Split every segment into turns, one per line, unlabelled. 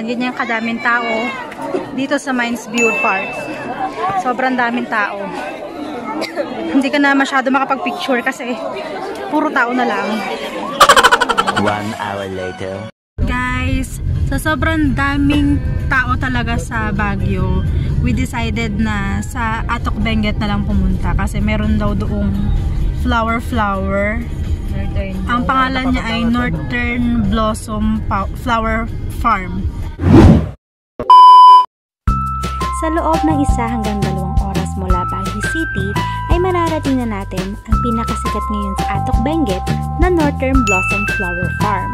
Yan, ganyan kadaming tao dito sa Mines View Park. Sobrang daming tao. Hindi ka na masyado makapag-picture kasi puro tao na lang.
1 hour later.
Guys, sa sobrang daming tao talaga sa Baguio, we decided na sa Atok Benguet na lang pumunta kasi meron daw doong flower. Ang pangalan niya ay Northern Blossom Flower Farm.
Sa loob ng 1 hanggang 2 oras mula Baguio City ay mararating na natin ang pinakasikat ngayon sa Atok Benguet na Northern Blossom Flower Farm.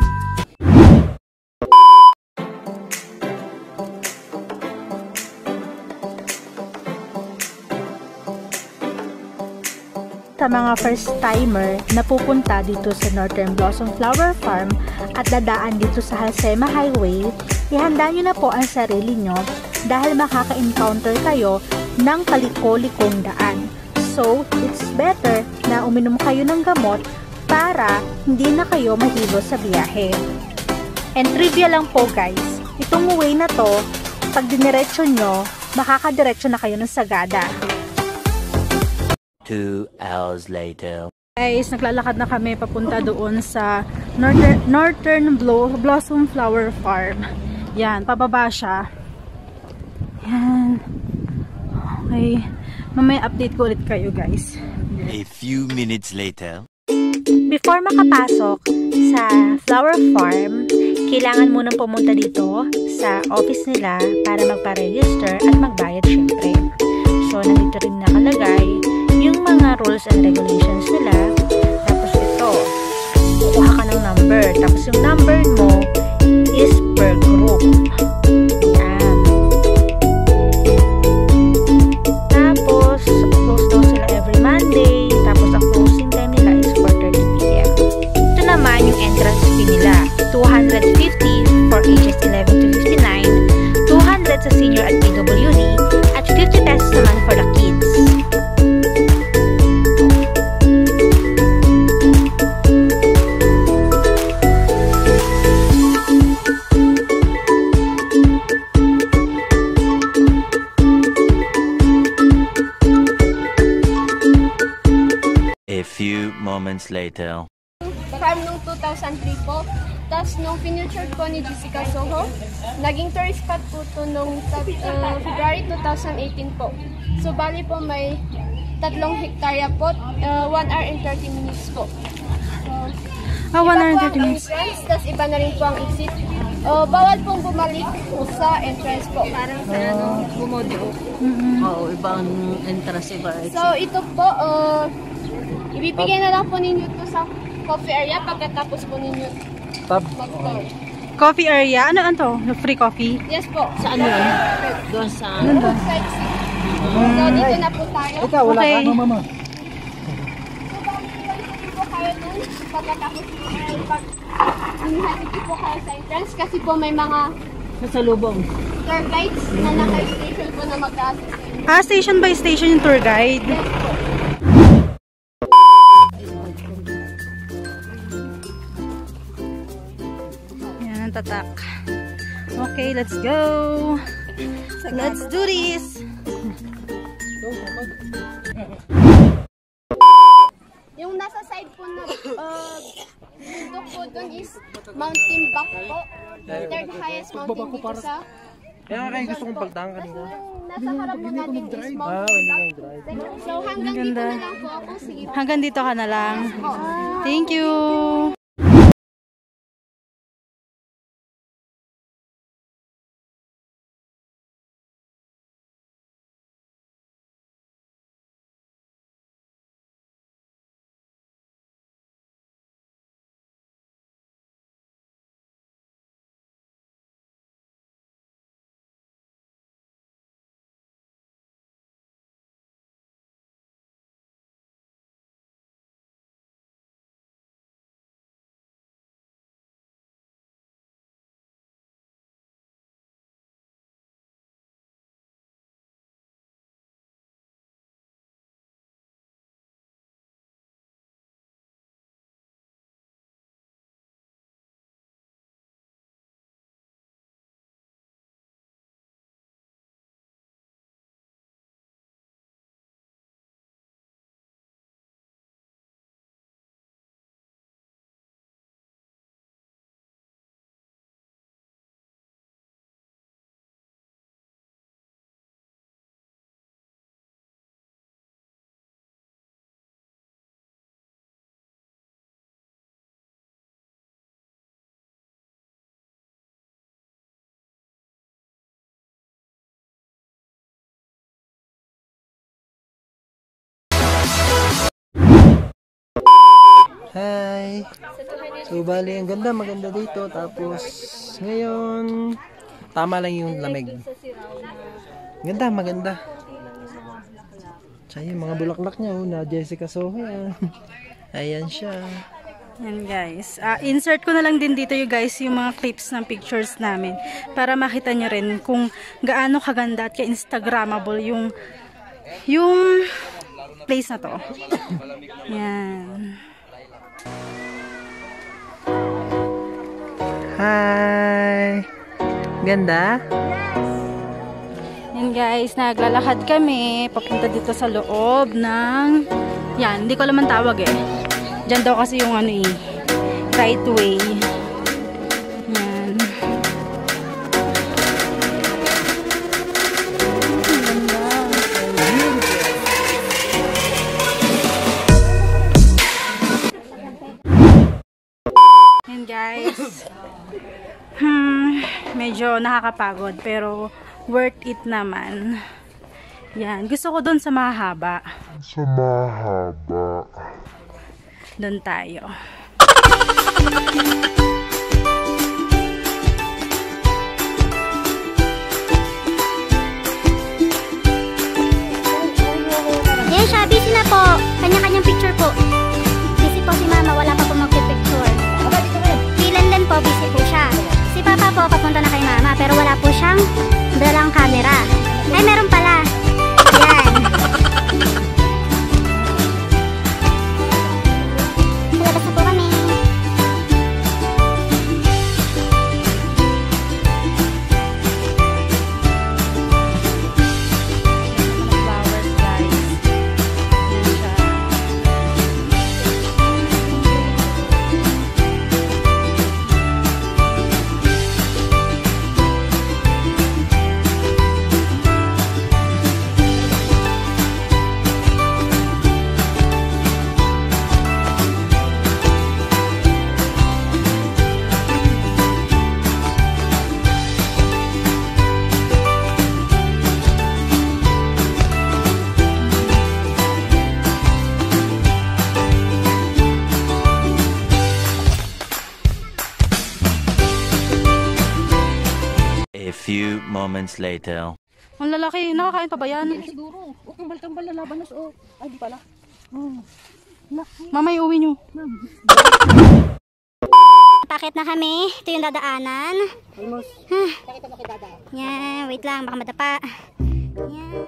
Sa mga first-timer na pupunta dito sa Northern Blossom Flower Farm at dadaan dito sa Halsema Highway, ihanda nyo na po ang sarili nyo dahil makaka-encounter kayo ng kaliko-likong daan. So, it's better na uminom kayo ng gamot para hindi na kayo mahilo sa biyahe. And trivia lang po guys, itong way na to, pag diniretso nyo, makakadiretso na kayo ng Sagada.
2 hours later.
Guys, naglalakad na kami papunta doon sa Northern Blossom Flower Farm. Yan, pababa siya. Yan. Okay. Mamaya update ko ulit kayo guys.
A few minutes later.
Before makapasok sa flower farm, kailangan munang pumunta dito sa office nila para magpa-register at magbayad syempre. So, nandito rin nakalagay yung mga rules and regulations nila. Tapos ito, kukuha ka ng number. Tapos yung number mo is per group. Yan. Tapos, close daw sila every Monday. Tapos, ang closing time nila is 4:30 PM. Ito naman yung entrance fee nila. 250 for ages 11 to 59, 200 sa senior at PWD, at 50 pesos naman for the kids.
A few moments later.
Farm nung 2003 po. Tapos nung finuture po ni Jessica Soho, naging tourist spot po ito nung February 2018 po. So bali po may 3 hektarya po, 1 hour and 30 minutes po. So,
1 hour and 30 minutes.
Tapos iba na rin po ang exit. Bawal pong bumalik po sa entrance po.
Parang sa Bumodo. Oo, ibang entrance, iba exit.
So ito po, ibibigay na lang po ninyo ito sa coffee area pagkatapos po ninyo mag-tour.
Coffee area? Ano to? Free coffee?
Yes po.
Saan yun? Doon sa...
Sightseeing. So dito na po tayo.
Okay.
So bali po kayo dun pagkatapos pag hinihatid po kayo sa entrance kasi po may mga
Sa lubong.
tour guides na naka-station po na mag-assist.
Station by station yung tour guide.
Yes po.
Yan, tatak. Okay, let's go. Let's do this.
Yung nasa side po na bundok po dun is Mountain Back po. Third highest mountain dito sa...
Kaya nga kayo gusto kong pagdaan kanina.
Nasa harap po natin is Mountain Back. So hanggang dito na lang po ako. Sige po.
Hanggang dito ka na lang. Thank you.
Hi! So, bali, ang ganda, maganda dito. Tapos, ngayon, tama lang yung lamig. Ganda, maganda. Tsaka yung mga bulaklak niya, na Jessica Soho yan. Ayan siya.
Yan guys. Insert ko na lang din dito yung guys, yung mga clips ng pictures namin. Para makita nyo rin kung gaano kaganda at ka-instagrammable yung place na to. Yan.
Hi! Ganda?
Yan guys, naglalakad kami papunta dito sa loob ng yan, hindi ko alam ang tawag eh. Diyan daw kasi yung ano eh, right way. Yan. Yan guys. Medyo nakakapagod pero worth it naman. Yan. Gusto ko doon sa mahaba. Doon tayo.
Yan siya. Busy na po. Kanya-kanyang picture po. Busy po si mama. Wala pa po magpipicture. Kilanlan po. Busy po siya. Si papa po papunta na kay mama. Pero wala po siyang dalang camera. Ay, meron pala. Yan. Labas na po kami.
Flowers guys. Yan siya.
A few moments later.
Ang lalaki, nakakain pa ba yan?
Siguro. Okay, balik-tambal lalaban na sa ay, di pala.
Mama, iuwi nyo.
Pakit na kami. Ito yung dadaanan. Yan. Wait lang. Baka madapa. Yan.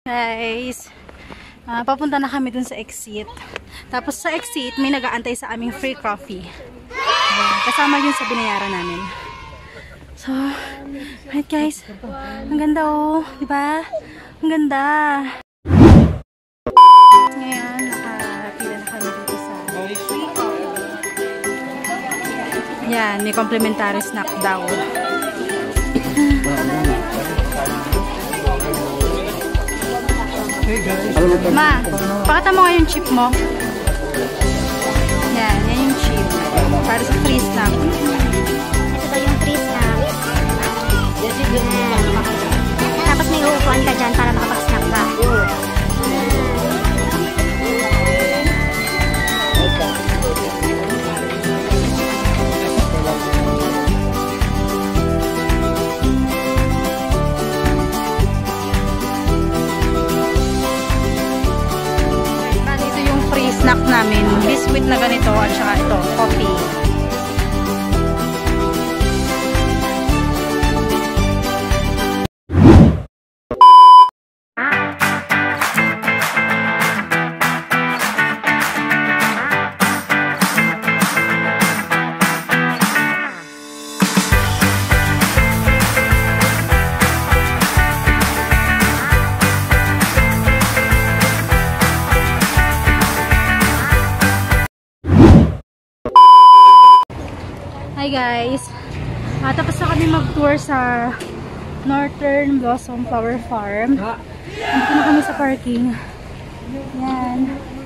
Guys, papunta na kami dun sa exit. Tapos sa exit, may nag-aantay sa aming free coffee. Kasama yun sa binayaran namin. So, right guys, ang ganda oh, di ba? Ang ganda. Ngayon, nakapila na kami dito sa free coffee. Yan, may complimentary snack daw. Ma, pakita mo nga yung chip mo. Yan yung chip. Para sa free snack.
Ito daw yung free snack. Tapos may uupuan ka dyan para makapag-snack ka.
Ito yung free snack namin. Biscuit na ganito at saka ito, coffee. Hi guys! Tapos na kami mag-tour sa Northern Blossom Flower Farm. Nandito na kami sa parking.
Yan.